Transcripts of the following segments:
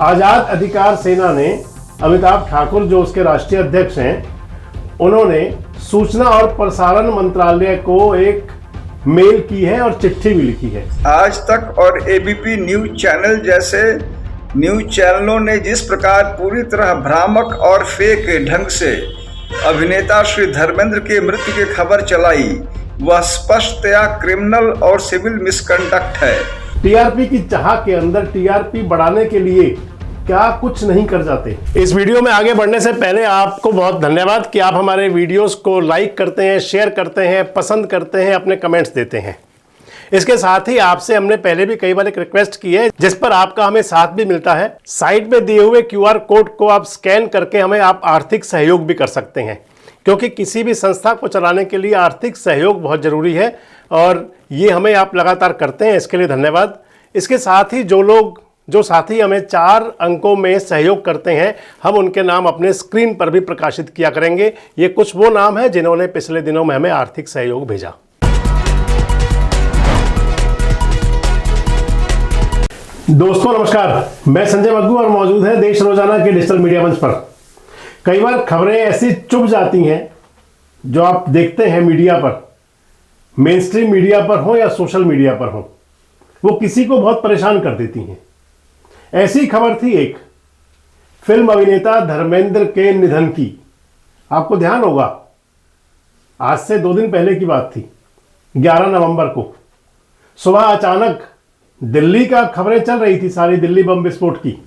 आजाद अधिकार सेना ने अमिताभ ठाकुर जो उसके राष्ट्रीय अध्यक्ष हैं, उन्होंने सूचना और प्रसारण मंत्रालय को एक मेल की है और चिट्ठी भी लिखी है। आज तक और एबीपी न्यूज चैनल जैसे न्यूज चैनलों ने जिस प्रकार पूरी तरह भ्रामक और फेक ढंग से अभिनेता श्री धर्मेंद्र के मृत्यु की खबर चलाई, वह स्पष्टतया क्रिमिनल और सिविल मिसकंडक्ट है। टीआरपी की चाह के अंदर टीआरपी बढ़ाने के लिए क्या कुछ नहीं कर जाते। इस वीडियो में आगे बढ़ने से पहले आपको बहुत धन्यवाद कि आप हमारे वीडियोस को लाइक करते हैं, शेयर करते हैं, पसंद करते हैं, अपने कमेंट्स देते हैं। इसके साथ ही आपसे हमने पहले भी कई बार एक रिक्वेस्ट की है जिस पर आपका हमें साथ भी मिलता है। साइड में दिए हुए क्यूआर कोड को आप स्कैन करके हमें आप आर्थिक सहयोग भी कर सकते हैं, क्योंकि किसी भी संस्था को चलाने के लिए आर्थिक सहयोग बहुत जरूरी है और ये हमें आप लगातार करते हैं, इसके लिए धन्यवाद। इसके साथ ही जो साथी हमें 4 अंकों में सहयोग करते हैं, हम उनके नाम अपने स्क्रीन पर भी प्रकाशित किया करेंगे। ये कुछ वो नाम हैं जिन्होंने पिछले दिनों में हमें आर्थिक सहयोग भेजा। दोस्तों नमस्कार, मैं संजय मग्गू और मौजूद है देश रोजाना के डिजिटल मीडिया मंच पर। कई बार खबरें ऐसी चुभ जाती हैं जो आप देखते हैं मीडिया पर, मेन स्ट्रीम मीडिया पर हो या सोशल मीडिया पर हो, वो किसी को बहुत परेशान कर देती हैं। ऐसी खबर थी एक फिल्म अभिनेता धर्मेंद्र के निधन की। आपको ध्यान होगा, आज से 2 दिन पहले की बात थी। 11 नवंबर को सुबह अचानक दिल्ली का खबरें चल रही थी, सारी दिल्ली बम विस्फोट की।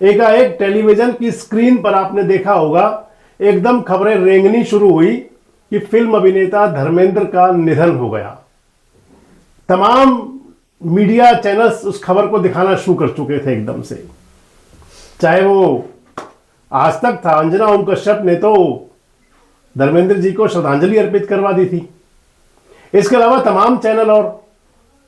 एकाएक टेलीविजन की स्क्रीन पर आपने देखा होगा, एकदम खबरें रेंगनी शुरू हुई कि फिल्म अभिनेता धर्मेंद्र का निधन हो गया। तमाम मीडिया चैनल्स उस खबर को दिखाना शुरू कर चुके थे एकदम से। चाहे वो आज तक था, अंजना ओम कश्यप ने तो धर्मेंद्र जी को श्रद्धांजलि अर्पित करवा दी थी। इसके अलावा तमाम चैनल, और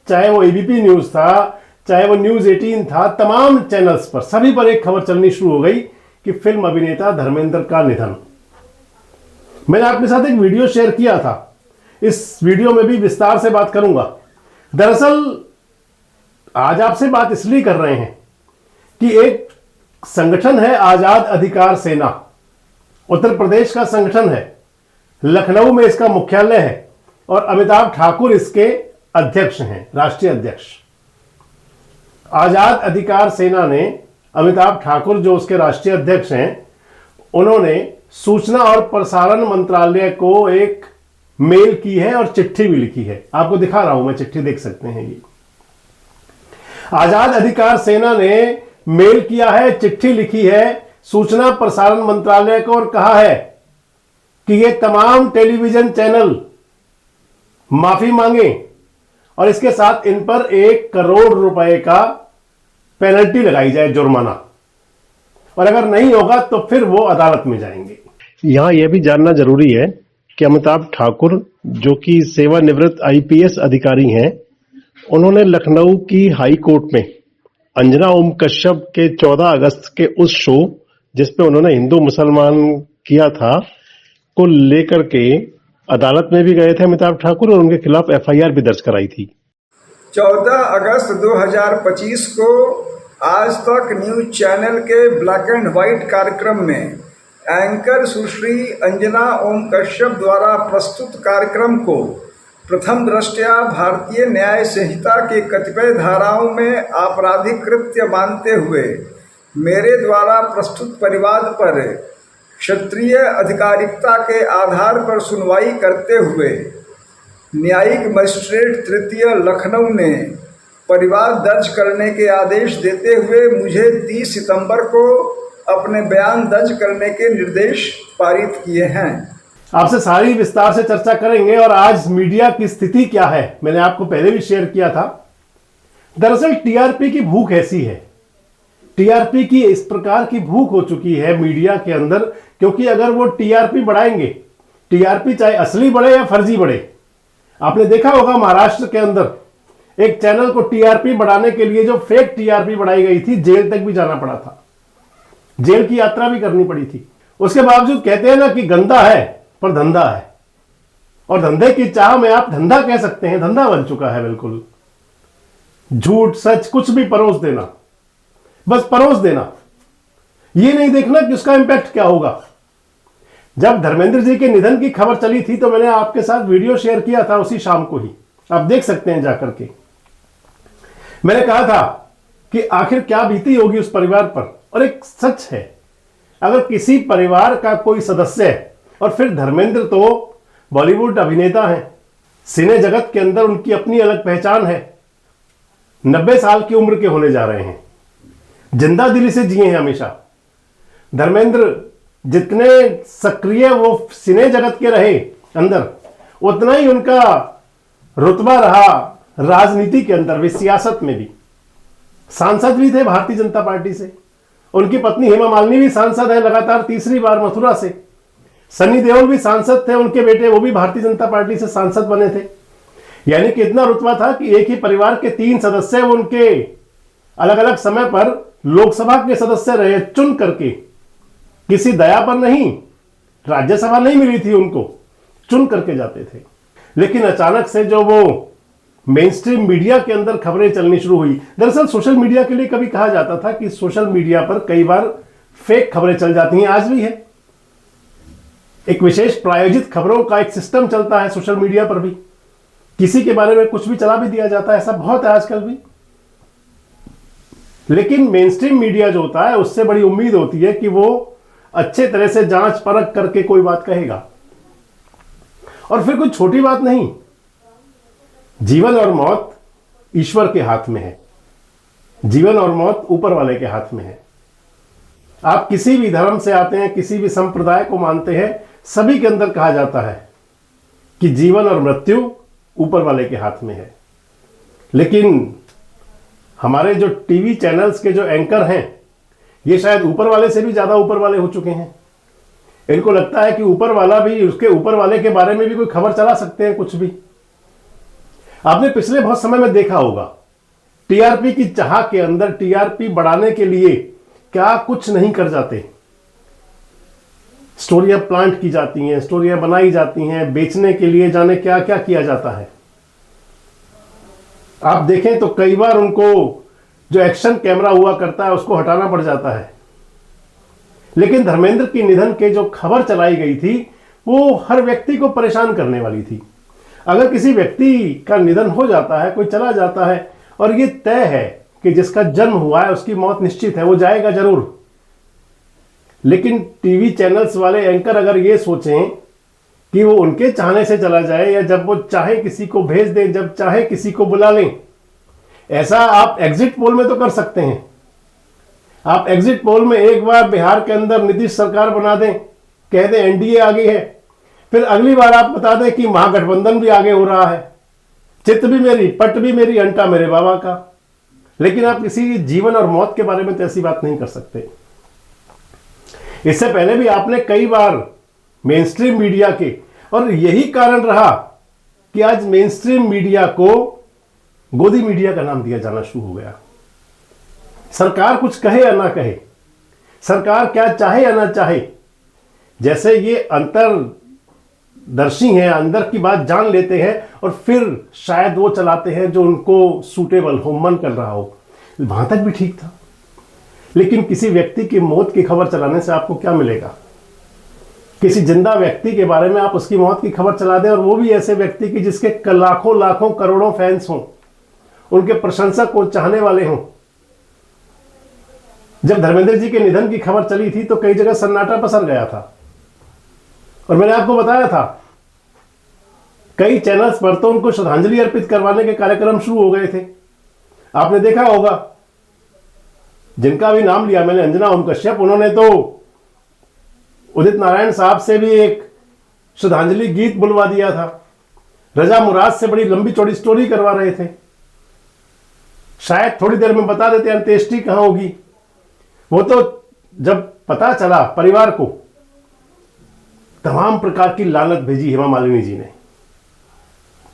चाहे वो एबीपी न्यूज था, चाहे वो न्यूज 18 था, तमाम चैनल्स पर, सभी पर एक खबर चलनी शुरू हो गई कि फिल्म अभिनेता धर्मेंद्र का निधन। मैंने आपके साथ एक वीडियो शेयर किया था, इस वीडियो में भी विस्तार से बात करूंगा। दरअसल आज आपसे बात इसलिए कर रहे हैं कि एक संगठन है आजाद अधिकार सेना, उत्तर प्रदेश का संगठन है, लखनऊ में इसका मुख्यालय है और अमिताभ ठाकुर इसके अध्यक्ष हैं, राष्ट्रीय अध्यक्ष। आजाद अधिकार सेना ने अमिताभ ठाकुर जो उसके राष्ट्रीय अध्यक्ष हैं, उन्होंने सूचना और प्रसारण मंत्रालय को एक मेल की है और चिट्ठी भी लिखी है। आपको दिखा रहा हूं मैं, चिट्ठी देख सकते हैं। ये आजाद अधिकार सेना ने मेल किया है, चिट्ठी लिखी है सूचना प्रसारण मंत्रालय को और कहा है कि ये तमाम टेलीविजन चैनल माफी मांगे और इसके साथ इन पर 1 करोड़ रुपए का पेनल्टी लगाई जाए, जुर्माना, और अगर नहीं होगा तो फिर वो अदालत में जाएंगे। यहां यह भी जानना जरूरी है कि अमिताभ ठाकुर जो कि सेवानिवृत्त आईपीएस अधिकारी हैं, उन्होंने लखनऊ की हाई कोर्ट में अंजना ओम कश्यप के 14 अगस्त के उस शो जिसपे उन्होंने हिंदू मुसलमान किया था को लेकर के अदालत में भी गए थे अमिताभ ठाकुर और उनके खिलाफ एफआईआर भी दर्ज कराई थी। 14 अगस्त 2025 को आज तक न्यूज चैनल के ब्लैक एंड व्हाइट कार्यक्रम में एंकर सुश्री अंजना ओम कश्यप द्वारा प्रस्तुत कार्यक्रम को प्रथम दृष्टया भारतीय न्याय संहिता के कतिपय धाराओं में आपराधिक कृत्य मानते हुए मेरे द्वारा प्रस्तुत परिवाद पर क्षत्रिय अधिकारिकता के आधार पर सुनवाई करते हुए न्यायिक मजिस्ट्रेट तृतीय लखनऊ ने परिवाद दर्ज करने के आदेश देते हुए मुझे 30 सितंबर को अपने बयान दर्ज करने के निर्देश पारित किए हैं। आपसे सारी विस्तार से चर्चा करेंगे और आज मीडिया की स्थिति क्या है, मैंने आपको पहले भी शेयर किया था। दरअसल टीआरपी की भूख ऐसी है, टीआरपी की इस प्रकार की भूख हो चुकी है मीडिया के अंदर, क्योंकि अगर वो टीआरपी बढ़ाएंगे, टीआरपी चाहे असली बढ़े या फर्जी बढ़े। आपने देखा होगा महाराष्ट्र के अंदर एक चैनल को टीआरपी बढ़ाने के लिए जो फेक टीआरपी बढ़ाई गई थी, जेल तक भी जाना पड़ा था, जेल की यात्रा भी करनी पड़ी थी। उसके बावजूद कहते हैं ना कि गंदा है पर धंधा है, और धंधे की चाह में आप धंधा कह सकते हैं, धंधा बन चुका है बिल्कुल। झूठ सच कुछ भी परोस देना। बस परोस देना, ये नहीं देखना कि उसका इंपैक्ट क्या होगा। जब धर्मेंद्र जी के निधन की खबर चली थी तो मैंने आपके साथ वीडियो शेयर किया था उसी शाम को ही, आप देख सकते हैं जाकर के। मैंने कहा था कि आखिर क्या बीती होगी उस परिवार पर, और एक सच है, अगर किसी परिवार का कोई सदस्य है, और फिर धर्मेंद्र तो बॉलीवुड अभिनेता हैं, सिने जगत के अंदर उनकी अपनी अलग पहचान है, 90 साल की उम्र के होने जा रहे हैं, जिंदा दिली से जिए हैं हमेशा। धर्मेंद्र जितने सक्रिय वो सिने जगत के रहे अंदर, उतना ही उनका रुतबा रहा राजनीति के अंदर भी, सियासत में भी। सांसद भी थे भारतीय जनता पार्टी से, उनकी पत्नी हेमा मालिनी भी सांसद है लगातार तीसरी बार मथुरा से। सनी देओल भी सांसद थे, उनके बेटे वो भी भारतीय जनता पार्टी से सांसद बने थे। यानी कि इतना रुतबा था कि एक ही परिवार के 3 सदस्य उनके अलग अलग समय पर लोकसभा के सदस्य रहे, चुन करके, किसी दया पर नहीं, राज्यसभा नहीं मिली थी उनको, चुन करके जाते थे। लेकिन अचानक से जो वो मेन स्ट्रीम मीडिया के अंदर खबरें चलनी शुरू हुई, दरअसल सोशल मीडिया के लिए कभी कहा जाता था कि सोशल मीडिया पर कई बार फेक खबरें चल जाती हैं, आज भी है। एक विशेष प्रायोजित खबरों का एक सिस्टम चलता है सोशल मीडिया पर भी, किसी के बारे में कुछ भी चला भी दिया जाता है, ऐसा बहुत है आजकल भी। लेकिन मेन स्ट्रीम मीडिया जो होता है उससे बड़ी उम्मीद होती है कि वो अच्छे तरह से जांच परख करके कोई बात कहेगा, और फिर कोई छोटी बात नहीं। जीवन और मौत ईश्वर के हाथ में है, जीवन और मौत ऊपर वाले के हाथ में है। आप किसी भी धर्म से आते हैं, किसी भी संप्रदाय को मानते हैं, सभी के अंदर कहा जाता है कि जीवन और मृत्यु ऊपर वाले के हाथ में है। लेकिन हमारे जो टीवी चैनल्स के जो एंकर हैं, ये शायद ऊपर वाले से भी ज्यादा ऊपर वाले हो चुके हैं। इनको लगता है कि ऊपर वाला भी, उसके ऊपर वाले के बारे में भी कोई खबर चला सकते हैं, कुछ भी। आपने पिछले बहुत समय में देखा होगा, टीआरपी की चाह के अंदर टीआरपी बढ़ाने के लिए क्या कुछ नहीं कर जाते। स्टोरियां प्लांट की जाती हैं, स्टोरियां बनाई जाती हैं, बेचने के लिए जाने क्या क्या किया जाता है। आप देखें तो कई बार उनको जो एक्शन कैमरा हुआ करता है उसको हटाना पड़ जाता है। लेकिन धर्मेंद्र की निधन के जो खबर चलाई गई थी वो हर व्यक्ति को परेशान करने वाली थी। अगर किसी व्यक्ति का निधन हो जाता है, कोई चला जाता है, और ये तय है कि जिसका जन्म हुआ है उसकी मौत निश्चित है, वो जाएगा जरूर। लेकिन टीवी चैनल्स वाले एंकर अगर ये सोचें कि वो उनके चाहने से चला जाए, या जब वो चाहे किसी को भेज दें, जब चाहे किसी को बुला लें, ऐसा आप एग्जिट पोल में तो कर सकते हैं। आप एग्जिट पोल में एक बार बिहार के अंदर नीतीश सरकार बना दें, कह दें एनडीए आगे है, फिर अगली बार आप बता दें कि महागठबंधन भी आगे हो रहा है, चित्त भी मेरी, पट भी मेरी, अंटा मेरे बाबा का। लेकिन आप किसी जीवन और मौत के बारे में तो ऐसी बात नहीं कर सकते। इससे पहले भी आपने कई बार मेन स्ट्रीम मीडिया के, और यही कारण रहा कि आज मेन स्ट्रीम मीडिया को गोदी मीडिया का नाम दिया जाना शुरू हो गया। सरकार कुछ कहे या ना कहे, सरकार क्या चाहे या ना चाहे, जैसे ये अंतरदर्शी हैं, अंदर की बात जान लेते हैं, और फिर शायद वो चलाते हैं जो उनको सूटेबल हो, मन कर रहा हो। वहां तक भी ठीक था। लेकिन किसी व्यक्ति की मौत की खबर चलाने से आपको क्या मिलेगा? किसी जिंदा व्यक्ति के बारे में आप उसकी मौत की खबर चला दें, और वो भी ऐसे व्यक्ति की जिसके लाखों लाखों करोड़ों फैंस हों, उनके प्रशंसक हो, चाहने वाले हों। जब धर्मेंद्र जी के निधन की खबर चली थी तो कई जगह सन्नाटा पसर गया था, और मैंने आपको बताया था कई चैनल्स पर तो उनको श्रद्धांजलि अर्पित करवाने के कार्यक्रम शुरू हो गए थे। आपने देखा होगा, जिनका भी नाम लिया मैंने, अंजना ओम कश्यप, उन्होंने तो उदित नारायण साहब से भी एक श्रद्धांजलि गीत बुलवा दिया था। रजा मुराद से बड़ी लंबी चौड़ी स्टोरी करवा रहे थे। शायद थोड़ी देर में बता देते अंत्येष्टि कहां होगी। वो तो जब पता चला परिवार को, तमाम प्रकार की लानत भेजी हेमा मालिनी जी ने,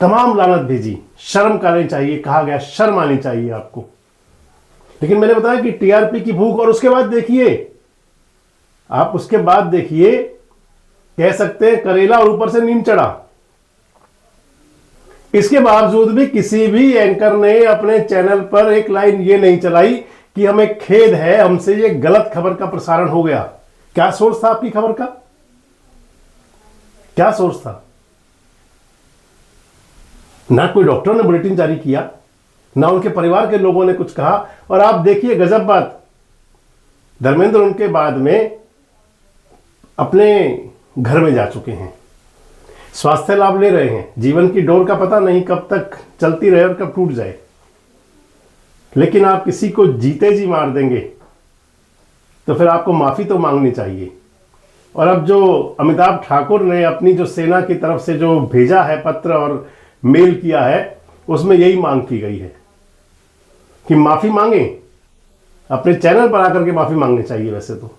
तमाम लानत भेजी। शर्म करनी चाहिए, कहा गया शर्म आनी चाहिए आपको। लेकिन मैंने बताया कि टीआरपी की भूख, और उसके बाद देखिए आप, उसके बाद देखिए, कह सकते हैं करेला और ऊपर से नीम चढ़ा। इसके बावजूद भी किसी भी एंकर ने अपने चैनल पर एक लाइन ये नहीं चलाई कि हमें खेद है, हमसे ये गलत खबर का प्रसारण हो गया। क्या सोर्स था आपकी खबर का? क्या सोर्स था? ना कोई डॉक्टर ने बुलेटिन जारी किया, ना उनके परिवार के लोगों ने कुछ कहा। और आप देखिए गजब बात, धर्मेंद्र उनके बाद में अपने घर में जा चुके हैं, स्वास्थ्य लाभ ले रहे हैं। जीवन की डोर का पता नहीं कब तक चलती रहे और कब टूट जाए, लेकिन आप किसी को जीते जी मार देंगे तो फिर आपको माफी तो मांगनी चाहिए। और अब जो अमिताभ ठाकुर ने अपनी जो सेना की तरफ से जो भेजा है पत्र और मेल किया है, उसमें यही मांग की गई है कि माफी मांगे, अपने चैनल पर आकर के माफी मांगनी चाहिए वैसे तो।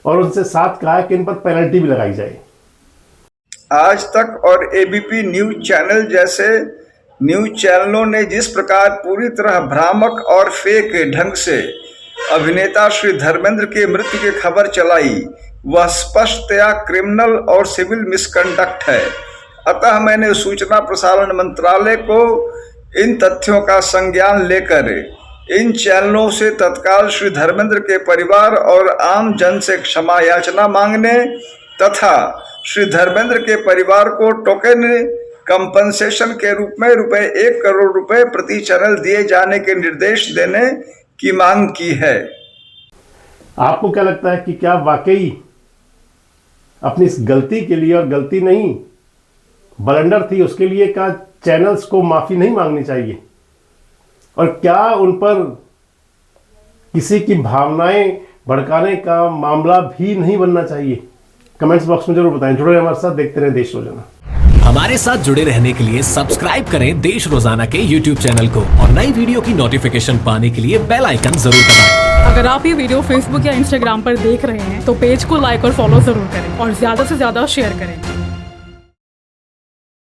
और उनसे साथ कहा है कि इन पर पेनल्टी भी लगाई जाए। आज तक और एबीपी न्यूज चैनल जैसे न्यूज चैनलों ने जिस प्रकार पूरी तरह भ्रामक और फेक ढंग से अभिनेता श्री धर्मेंद्र की मृत्यु की खबर चलाई, वह स्पष्टतया क्रिमिनल और सिविल मिसकंडक्ट है। अतः मैंने सूचना प्रसारण मंत्रालय को इन तथ्यों का संज्ञान लेकर इन चैनलों से तत्काल श्री धर्मेंद्र के परिवार और आम जन से क्षमा याचना मांगने तथा श्री धर्मेंद्र के परिवार को टोकन कंपनसेशन के रूप में ₹1 करोड़ प्रति चैनल दिए जाने के निर्देश देने की मांग की है। आपको क्या लगता है कि क्या वाकई अपनी इस गलती के लिए, और गलती नहीं ब्लंडर थी, उसके लिए क्या चैनल्स को माफी नहीं मांगनी चाहिए? और क्या उन पर किसी की भावनाएं भड़काने का मामला भी नहीं बनना चाहिए? कमेंट्स बॉक्स में जरूर बताएं। जुड़े रहें हमारे साथ, देखते रहें देश रोजाना। हमारे साथ जुड़े रहने के लिए सब्सक्राइब करें देश रोजाना के YouTube चैनल को और नई वीडियो की नोटिफिकेशन पाने के लिए बेल आइकन जरूर दबाएं। अगर आप ये वीडियो फेसबुक या इंस्टाग्राम पर देख रहे हैं तो पेज को लाइक और फॉलो जरूर करें और ज्यादा से ज्यादा शेयर करें।